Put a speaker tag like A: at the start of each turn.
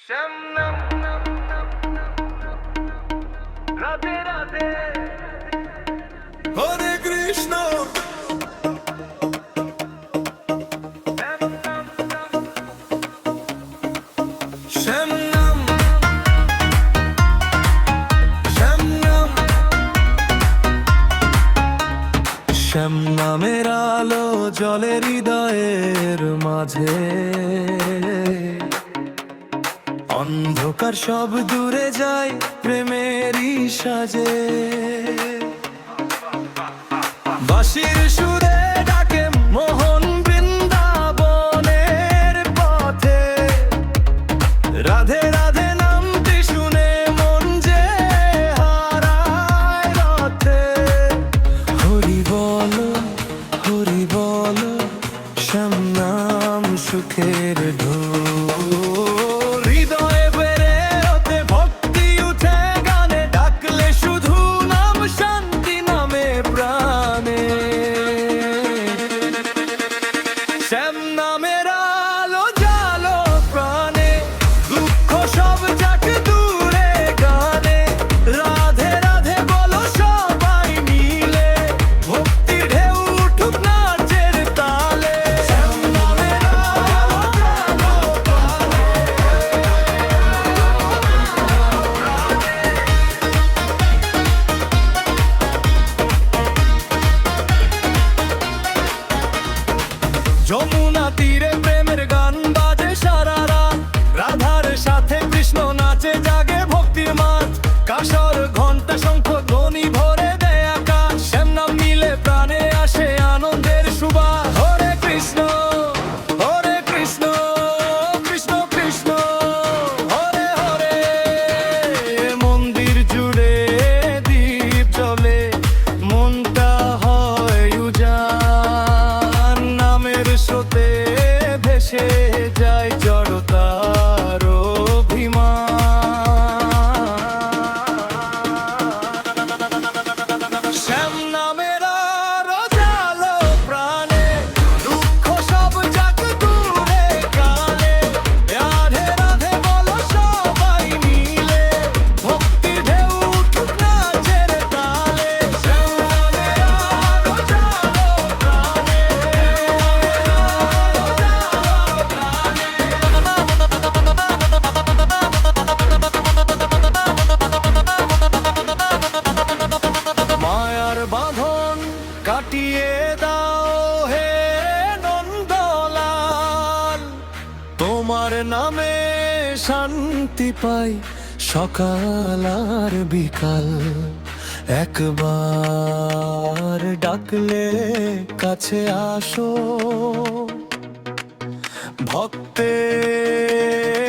A: শ্যাম নাম রাধে রাধে
B: হরে কৃষ্ণ শ্যাম নাম শ্যাম নাম শ্যাম নামের আলো জলে হৃদয়ের মাঝে, অন্ধকার সব দূরে যায় প্রেমেরই সাজে। বাঁশির সুরে ডাকে মোহন বৃন্দাবনের পথে, রাধে রাধে নামটি শুনে মন যে হারায় রথে। হরি বল শ্যাম নাম সুখের ঢোল, হৃদয়ে বেড়ে ওঠে ভক্তি উঠে গানে, ডাকলে শুধু নাম শান্তি নামে প্রাণে। শ্যাম নামের আলো জালো প্রাণে, দুঃখ সব যাক দূরে গানে, রাধে রাধে বলো সবাই মিলে, ভক্তির ঢেউ উঠুক নাচের তালে। শ্যাম নামের আলো জালো প্রাণে। যমুনা তীরে প্রেমের গান বাজে সারা রাত, রাধার সাথে কৃষ্ণ নাচে জাগে ভক্তির মাঠ, কাসর ঘন্টা শঙ্খ ধ্বনি ভরে দেয় আকাশ, শ্যাম নাম মিলে প্রাণে আসে আনন্দের সুবাস। হরে কৃষ্ণ কৃষ্ণ কৃষ্ণ হরে হরে, মন্দির জুড়ে দীপ জ্বলে, মনটা হয় উজান, নামের স্রোতে ভেসে যায় জড়তার অভিমান। শ্যাম নামের আলো জালো প্রাণে, দুঃখ সব যাক দূরে গানে, রাধে রাধে বলো সবাই মিলে, ভক্তির ঢেউ উঠুক নাচের তালে। শ্যাম নামের আলো জালো প্রাণে, মায়ার বাঁধন কাটিয়ে দাও হে নন্দলাল, তোমার নামে শান্তি পাই সকাল আর বিকাল, একবার ডাকলে কাছে আসো, ভক্তের